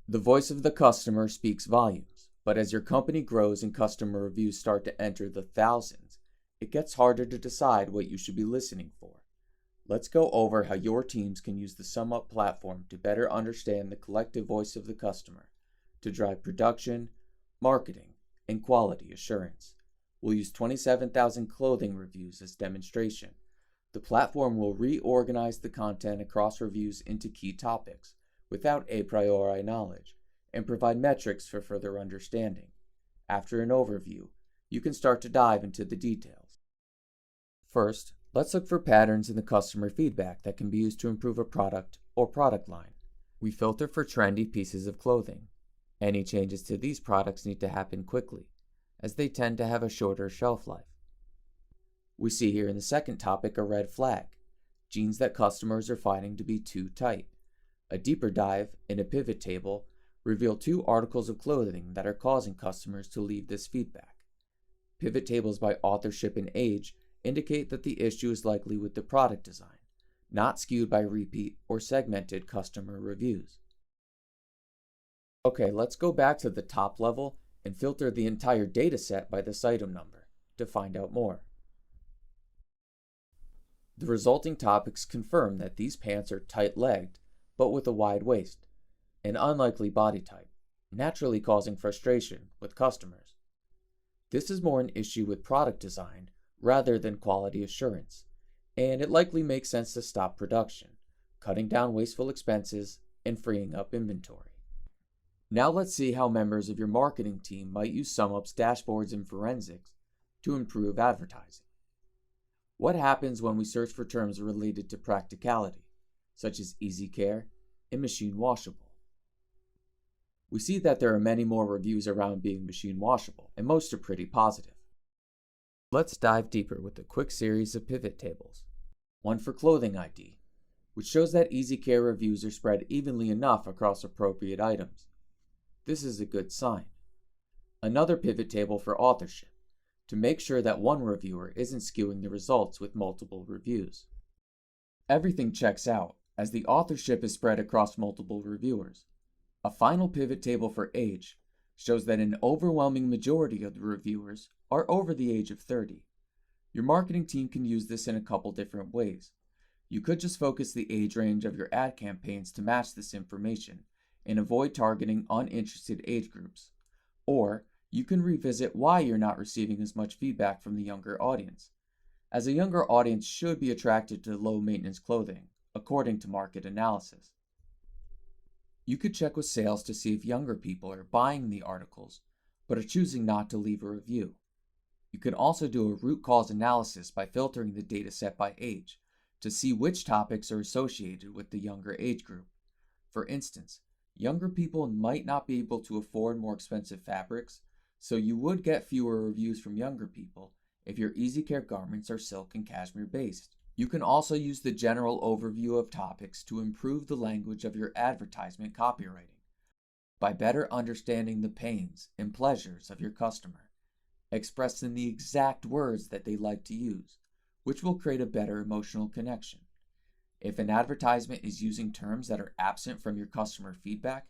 The voice of the customer speaks volumes, but as your company grows and customer reviews start to enter the thousands, it gets harder to decide what you should be listening for. Let's go over how your teams can use the SumUp platform to better understand the collective voice of the customer to drive production, marketing, and quality assurance. We'll use 27,000 clothing reviews as demonstration. The platform will reorganize the content across reviews into key topics without a priori knowledge and provide metrics for further understanding. After an overview, you can start to dive into the details. First, let's look for patterns in the customer feedback that can be used to improve a product or product line. We filter for trendy pieces of clothing. Any changes to these products need to happen quickly, as they tend to have a shorter shelf life. We see here in the second topic a red flag, jeans that customers are finding to be too tight. A deeper dive in a pivot table reveal 2 articles of clothing that are causing customers to leave this feedback. Pivot tables by authorship and age indicate that the issue is likely with the product design, not skewed by repeat or segmented customer reviews. Okay, let's go back to the top level and filter the entire data set by this item number to find out more. The resulting topics confirm that these pants are tight-legged but with a wide waist, an unlikely body type, naturally causing frustration with customers. This is more an issue with product design rather than quality assurance, and it likely makes sense to stop production, cutting down wasteful expenses and freeing up inventory. Now let's see how members of your marketing team might use SumUp's dashboards and forensics to improve advertising. What happens when we search for terms related to practicality, such as easy care and machine washable? We see that there are many more reviews around being machine washable, and most are pretty positive. Let's dive deeper with a quick series of pivot tables. One for clothing ID, which shows that easy care reviews are spread evenly enough across appropriate items. This is a good sign. Another pivot table for authorship, to make sure that one reviewer isn't skewing the results with multiple reviews. Everything checks out, as the authorship is spread across multiple reviewers. A final pivot table for age shows that an overwhelming majority of the reviewers are over the age of 30. Your marketing team can use this in a couple different ways. You could just focus the age range of your ad campaigns to match this information and avoid targeting uninterested age groups. Or you can revisit why you're not receiving as much feedback from the younger audience, as a younger audience should be attracted to low-maintenance clothing, according to market analysis. You could check with sales to see if younger people are buying the articles, but are choosing not to leave a review. You can also do a root cause analysis by filtering the data set by age to see which topics are associated with the younger age group. For instance, younger people might not be able to afford more expensive fabrics, so you would get fewer reviews from younger people if your easy care garments are silk and cashmere based. You can also use the general overview of topics to improve the language of your advertisement copywriting by better understanding the pains and pleasures of your customer, expressed in the exact words that they like to use, which will create a better emotional connection. If an advertisement is using terms that are absent from your customer feedback,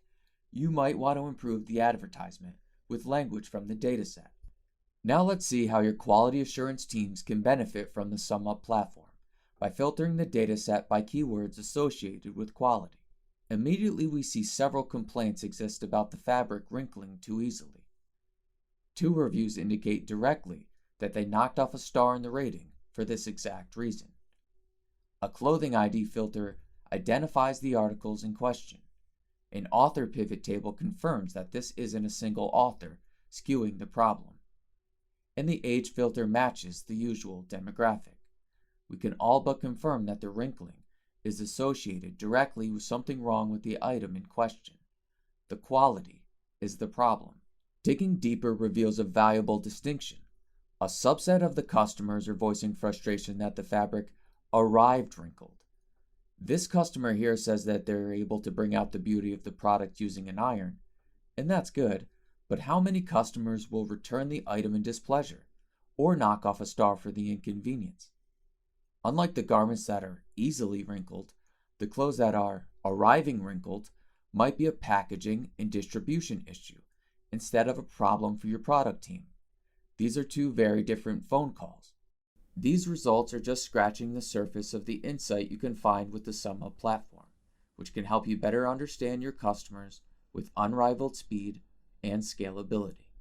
you might want to improve the advertisement with language from the dataset. Now let's see how your quality assurance teams can benefit from the SumUp platform by filtering the dataset by keywords associated with quality. Immediately we see several complaints exist about the fabric wrinkling too easily. 2 reviews indicate directly that they knocked off a star in the rating for this exact reason. A clothing ID filter identifies the articles in question. An author pivot table confirms that this isn't a single author skewing the problem. And the age filter matches the usual demographic. We can all but confirm that the wrinkling is associated directly with something wrong with the item in question. The quality is the problem. Digging deeper reveals a valuable distinction. A subset of the customers are voicing frustration that the fabric arrived wrinkled. This customer here says that they're able to bring out the beauty of the product using an iron, and that's good, but how many customers will return the item in displeasure or knock off a star for the inconvenience? Unlike the garments that are easily wrinkled, the clothes that are arriving wrinkled might be a packaging and distribution issue instead of a problem for your product team. These are two very different phone calls. These results are just scratching the surface of the insight you can find with the SumUp platform, which can help you better understand your customers with unrivaled speed and scalability.